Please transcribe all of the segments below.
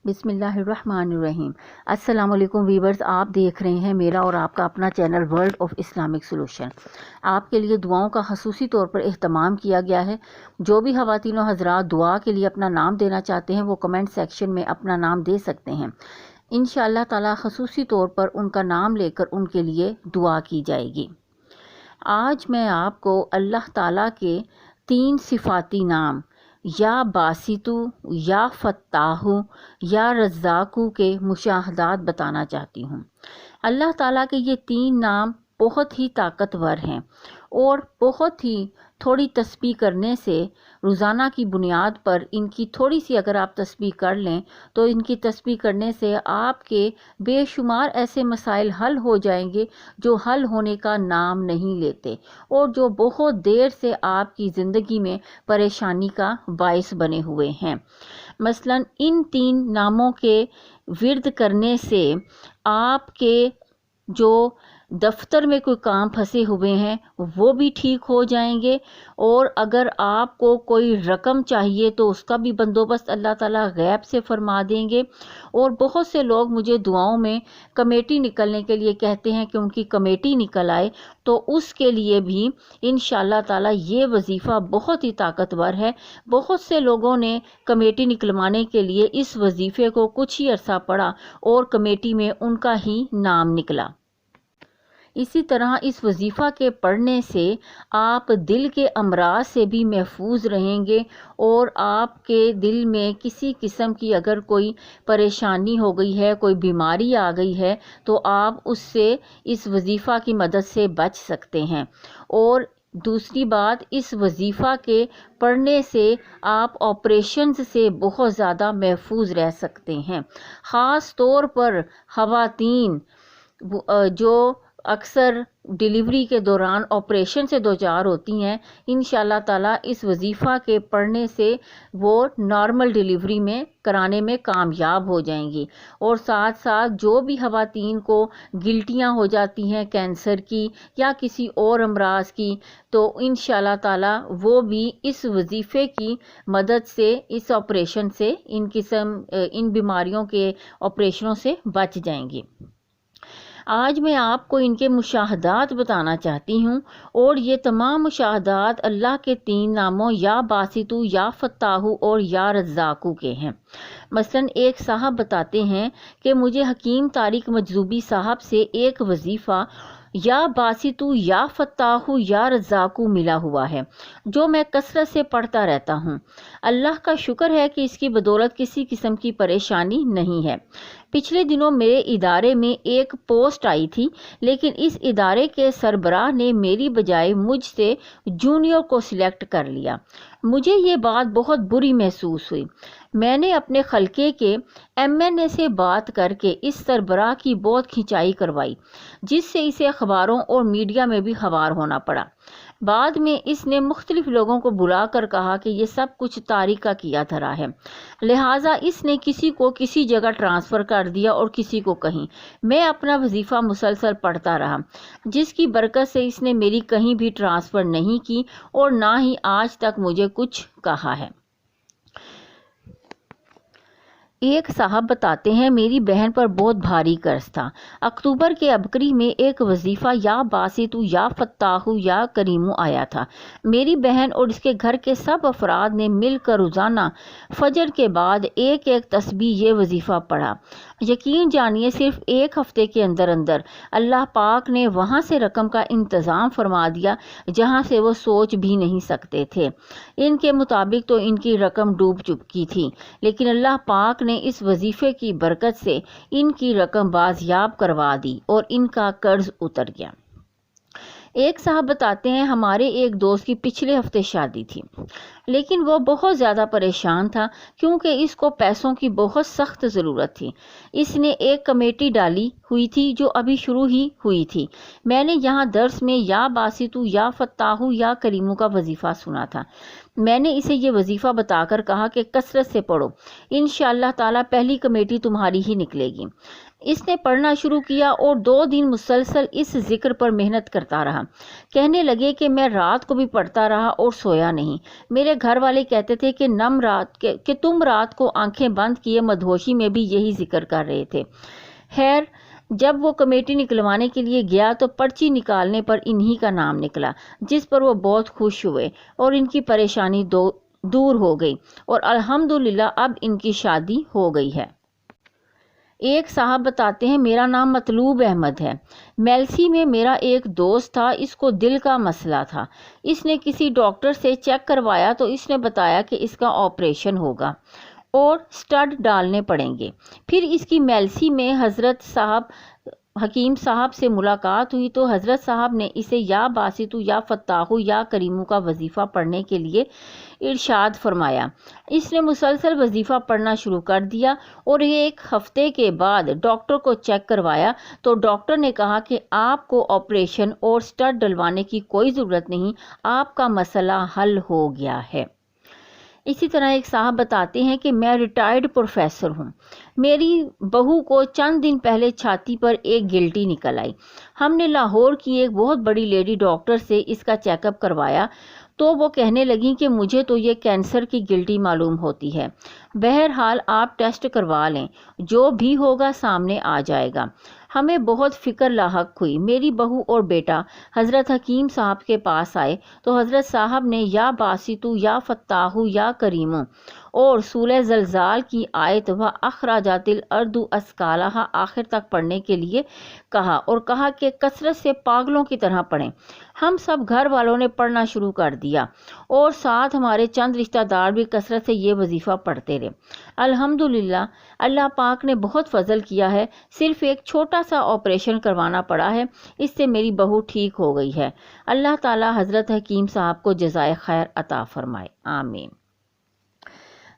بسم اللہ الرحمن الرحیم۔ السلام علیکم ویورز، آپ دیکھ رہے ہیں میرا اور آپ کا اپنا channel world of Islamic solution. آپ کے لیے دعاؤں کا خصوصی طور پر اہتمام کیا گیا ہے۔ جو بھی خواتین و حضرات دعا کے لیے اپنا نام دینا چاہتے ہیں وہ کمنٹ سیکشن میں اپنا نام دے سکتے ہیں۔ انشاءاللہ تعالی خصوصی طور پر ان کا نام لے کر ان کے لیے دعا کی جائے گی۔ آج میں آپ کو اللہ تعالیٰ کے 3 صفاتی نام یا باسطو، یا فتاحو، یا رزاقو کے مشاہدات بتانا چاہتی ہوں۔ اللہ تعالیٰ کے یہ 3 نام بہت ہی طاقتور ہیں اور بہت ہی تھوڑی تسبیح کرنے سے روزانہ کی بنیاد پر ان کی تھوڑی سی اگر آپ تسبیح کر لیں تو ان کی تسبیح کرنے سے آپ کے بے شمار ایسے مسائل حل ہو جائیں گے جو حل ہونے کا نام نہیں لیتے اور جو بہت دیر سے آپ کی زندگی میں پریشانی کا باعث بنے ہوئے ہیں۔ مثلا ان 3 ناموں کے ورد کرنے سے آپ کے جو دفتر میں کوئی کام پھنسے ہوئے ہیں وہ بھی ٹھیک ہو جائیں گے، اور اگر آپ کو کوئی رقم چاہیے تو اس کا بھی بندوبست اللہ تعالیٰ غیب سے فرما دیں گے۔ اور بہت سے لوگ مجھے دعاؤں میں کمیٹی نکلنے کے لیے کہتے ہیں کہ ان کی کمیٹی نکل آئے، تو اس کے لیے بھی انشاءاللہ تعالیٰ یہ وظیفہ بہت ہی طاقتور ہے۔ بہت سے لوگوں نے کمیٹی نکلوانے کے لیے اس وظیفے کو کچھ ہی عرصہ پڑھا اور کمیٹی میں ان کا ہی نام نکلا۔ اسی طرح اس وظیفہ کے پڑھنے سے آپ دل کے امراض سے بھی محفوظ رہیں گے، اور آپ کے دل میں کسی قسم کی اگر کوئی پریشانی ہو گئی ہے، کوئی بیماری آ گئی ہے تو آپ اس سے اس وظیفہ کی مدد سے بچ سکتے ہیں۔ اور دوسری بات، اس وظیفہ کے پڑھنے سے آپ آپریشنز سے بہت زیادہ محفوظ رہ سکتے ہیں۔ خاص طور پر خواتین جو اکثر ڈیلیوری کے دوران آپریشن سے دوچار ہوتی ہیں، انشاءاللہ تعالیٰ اس وظیفہ کے پڑھنے سے وہ نارمل ڈیلیوری میں کرانے میں کامیاب ہو جائیں گی۔ اور ساتھ ساتھ جو بھی خواتین کو گلٹیاں ہو جاتی ہیں کینسر کی یا کسی اور امراض کی، تو انشاءاللہ تعالیٰ وہ بھی اس وظیفے کی مدد سے اس آپریشن سے ان بیماریوں کے آپریشنوں سے بچ جائیں گی۔ آج میں آپ کو ان کے مشاہدات بتانا چاہتی ہوں، اور یہ تمام مشاہدات اللہ کے 3 ناموں یا باسطو، یا فتاحو اور یا رزاقو کے ہیں۔ مثلا ایک صاحب بتاتے ہیں کہ مجھے حکیم طارق مجذوبی صاحب سے ایک وظیفہ یا باسطو، یا فتاحو، یا رزاقو ملا ہوا ہے جو میں کثرت سے پڑھتا رہتا ہوں۔ اللہ کا شکر ہے کہ اس کی بدولت کسی قسم کی پریشانی نہیں ہے۔ پچھلے دنوں میرے ادارے میں ایک پوسٹ آئی تھی، لیکن اس ادارے کے سربراہ نے میری بجائے مجھ سے جونیئر کو سلیکٹ کر لیا۔ مجھے یہ بات بہت بری محسوس ہوئی۔ میں نے اپنے خلقے کے MNA سے بات کر کے اس سربراہ کی بہت کھنچائی کروائی، جس سے اسے اخباروں اور میڈیا میں بھی خبر ہونا پڑا۔ بعد میں اس نے مختلف لوگوں کو بلا کر کہا کہ یہ سب کچھ طارق کا کیا دھرا ہے، لہٰذا اس نے کسی کو کسی جگہ ٹرانسفر کر دیا اور کسی کو کہیں۔ میں اپنا وظیفہ مسلسل پڑھتا رہا، جس کی برکت سے اس نے میری کہیں بھی ٹرانسفر نہیں کی اور نہ ہی آج تک مجھے کچھ کہا ہے۔ ایک صاحب بتاتے ہیں میری بہن پر بہت بھاری قرض تھا۔ اکتوبر کے ابکری میں ایک وظیفہ یا باسطو، یا فتاحو، یا کریمو آیا تھا۔ میری بہن اور اس کے گھر کے سب افراد نے مل کر روزانہ فجر کے بعد ایک تسبیح یہ وظیفہ پڑھا۔ یقین جانیے صرف 1 ہفتے کے اندر اللہ پاک نے وہاں سے رقم کا انتظام فرما دیا جہاں سے وہ سوچ بھی نہیں سکتے تھے۔ ان کے مطابق تو ان کی رقم ڈوب چکی تھی، لیکن اللہ پاک نے اس وظیفے کی برکت سے ان کی رقم بازیاب کروا دی اور ان کا قرض اتر گیا۔ ایک صاحب بتاتے ہیں ہمارے ایک دوست کی پچھلے ہفتے شادی تھی، لیکن وہ بہت زیادہ پریشان تھا کیونکہ اس کو پیسوں کی بہت سخت ضرورت تھی۔ اس نے ایک کمیٹی ڈالی ہوئی تھی جو ابھی شروع ہی ہوئی تھی۔ میں نے یہاں درس میں یا باسطو، یا فتاحو، یا کریمو کا وظیفہ سنا تھا۔ میں نے اسے یہ وظیفہ بتا کر کہا کہ کثرت سے پڑھو، انشاءاللہ تعالیٰ پہلی کمیٹی تمہاری ہی نکلے گی۔ اس نے پڑھنا شروع کیا اور 2 دن مسلسل اس ذکر پر محنت کرتا رہا۔ کہنے لگے کہ میں رات کو بھی پڑھتا رہا اور سویا نہیں۔ میرے گھر والے کہتے تھے کہ تم رات کو آنکھیں بند کیے مدہوشی میں بھی یہی ذکر کر رہے تھے۔ خیر، جب وہ کمیٹی نکلوانے کے لیے گیا تو پرچی نکالنے پر انہی کا نام نکلا، جس پر وہ بہت خوش ہوئے اور ان کی پریشانی دور ہو گئی اور الحمدللہ اب ان کی شادی ہو گئی ہے۔ ایک صاحب بتاتے ہیں، میرا نام مطلوب احمد ہے۔ میلسی میں میرا ایک دوست تھا، اس کو دل کا مسئلہ تھا۔ اس نے کسی ڈاکٹر سے چیک کروایا تو اس نے بتایا کہ اس کا آپریشن ہوگا اور سٹڈ ڈالنے پڑیں گے۔ پھر اس کی میلسی میں حکیم صاحب سے ملاقات ہوئی تو حضرت صاحب نے اسے یا باسطو یا فتاحو یا کریمو کا وظیفہ پڑھنے کے لیے ارشاد فرمایا۔ اس نے مسلسل وظیفہ پڑھنا شروع کر دیا اور 1 ہفتے کے بعد ڈاکٹر کو چیک کروایا تو ڈاکٹر نے کہا کہ آپ کو آپریشن اور سٹڈ ڈلوانے کی کوئی ضرورت نہیں، آپ کا مسئلہ حل ہو گیا ہے۔ اسی طرح ایک صاحب بتاتے ہیں کہ میں ریٹائرڈ پروفیسر ہوں۔ میری بہو کو چند دن پہلے چھاتی پر ایک گلٹی نکل آئی۔ ہم نے لاہور کی ایک بہت بڑی لیڈی ڈاکٹر سے اس کا چیک اپ کروایا تو وہ کہنے لگیں کہ مجھے تو یہ کینسر کی گلٹی معلوم ہوتی ہے، بہرحال آپ ٹیسٹ کروا لیں، جو بھی ہوگا سامنے آ جائے گا۔ ہمیں بہت فکر لاحق ہوئی۔ میری بہو اور بیٹا حضرت حکیم صاحب کے پاس آئے تو حضرت صاحب نے یا باسطو یا فتاحو یا کریمو اور سورہ زلزال کی آیت و اخراجات الارض اثقالہا آخر تک پڑھنے کے لیے کہا اور کہا کہ کثرت سے پاگلوں کی طرح پڑھیں۔ ہم سب گھر والوں نے پڑھنا شروع کر دیا اور ساتھ ہمارے چند رشتہ دار بھی کثرت سے یہ وظیفہ پڑھتے رہے۔ الحمدللہ اللہ پاک نے بہت فضل کیا ہے، صرف ایک چھوٹا سا آپریشن کروانا پڑا ہے، اس سے میری بہو ٹھیک ہو گئی ہے۔ اللہ تعالی حضرت حکیم صاحب کو جزائے خیر عطا فرمائے، آمین۔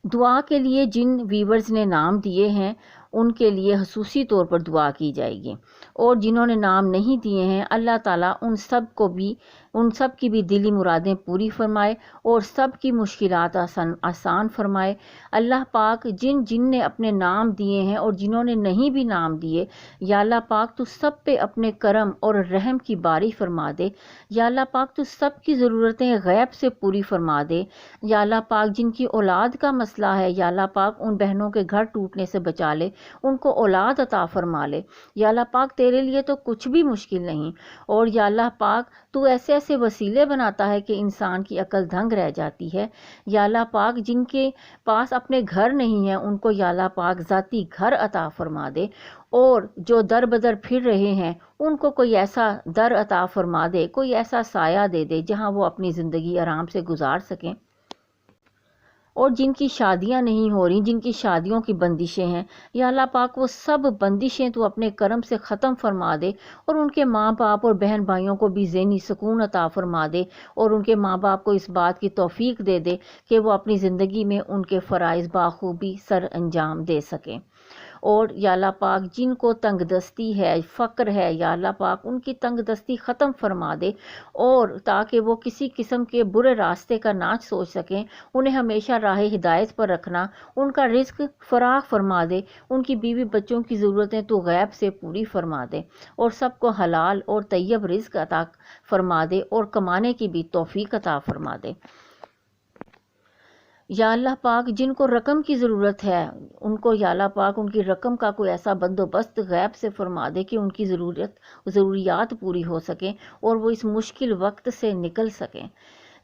دعا کے لیے جن ویورز نے نام دیے ہیں ان کے لیے خصوصی طور پر دعا کی جائے گی، اور جنہوں نے نام نہیں دیے ہیں اللہ تعالیٰ ان سب کی بھی دلی مرادیں پوری فرمائے اور سب کی مشکلات آسان فرمائے۔ اللہ پاک جن نے اپنے نام دیے ہیں اور جنہوں نے نہیں بھی نام دیے، یا اللہ پاک تو سب پہ اپنے کرم اور رحم کی باری فرما دے۔ یا اللہ پاک تو سب کی ضرورتیں غیب سے پوری فرما دے۔ یا اللہ پاک جن کی اولاد کا مسئلہ ہے، یا اللہ پاک ان بہنوں کے گھر ٹوٹنے سے بچا لے، ان کو اولاد عطا فرما لے۔ یا اللہ پاک تیرے لیے تو کچھ بھی مشکل نہیں، اور یا اللہ پاک تو ایسے وسیلے بناتا ہے کہ انسان کی عقل دھنگ رہ جاتی ہے۔ یا اللہ پاک جن کے پاس اپنے گھر نہیں ہیں ان کو یا اللہ پاک ذاتی گھر عطا فرما دے، اور جو در بدر پھر رہے ہیں ان کو کوئی ایسا در عطا فرما دے، کوئی ایسا سایہ دے دے جہاں وہ اپنی زندگی آرام سے گزار سکیں۔ اور جن کی شادیاں نہیں ہو رہی، جن کی شادیوں کی بندشیں ہیں، یا اللہ پاک وہ سب بندشیں تو اپنے کرم سے ختم فرما دے، اور ان کے ماں باپ اور بہن بھائیوں کو بھی ذہنی سکون عطا فرما دے، اور ان کے ماں باپ کو اس بات کی توفیق دے دے کہ وہ اپنی زندگی میں ان کے فرائض بخوبی سر انجام دے سکیں۔ اور یا اللہ پاک جن کو تنگ دستی ہے، فقر ہے، یا اللہ پاک ان کی تنگ دستی ختم فرما دے، اور تاکہ وہ کسی قسم کے برے راستے کا نہ سوچ سکیں، انہیں ہمیشہ راہ ہدایت پر رکھنا، ان کا رزق فراخ فرما دے، ان کی بیوی بچوں کی ضرورتیں تو غیب سے پوری فرما دے، اور سب کو حلال اور طیب رزق عطا فرما دے اور کمانے کی بھی توفیق عطا فرما دے۔ یا اللہ پاک جن کو رقم کی ضرورت ہے ان کو یا اللہ پاک ان کی رقم کا کوئی ایسا بندوبست غیب سے فرما دے کہ ان کی ضروریات پوری ہو سکیں اور وہ اس مشکل وقت سے نکل سکیں۔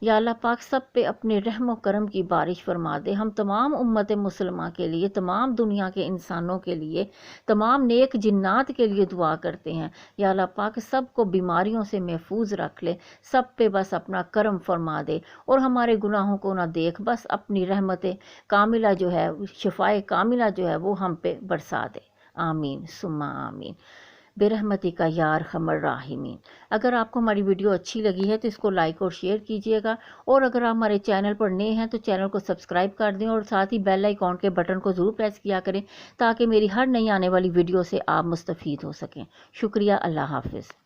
یا اللہ پاک سب پہ اپنے رحم و کرم کی بارش فرما دے۔ ہم تمام امت مسلمہ کے لیے، تمام دنیا کے انسانوں کے لیے، تمام نیک جنات کے لیے دعا کرتے ہیں۔ یا اللہ پاک سب کو بیماریوں سے محفوظ رکھ لے، سب پہ بس اپنا کرم فرما دے اور ہمارے گناہوں کو نہ دیکھ، بس اپنی رحمت کاملہ جو ہے، شفائے کاملہ جو ہے وہ ہم پہ برسا دے، آمین ثم آمین برحمتک یا ارحم الراحمین۔ اگر آپ کو ہماری ویڈیو اچھی لگی ہے تو اس کو لائک اور شیئر کیجئے گا، اور اگر آپ ہمارے چینل پر نئے ہیں تو چینل کو سبسکرائب کر دیں اور ساتھ ہی بیل آئیکن کے بٹن کو ضرور پریس کیا کریں تاکہ میری ہر نئی آنے والی ویڈیو سے آپ مستفید ہو سکیں۔ شکریہ، اللہ حافظ۔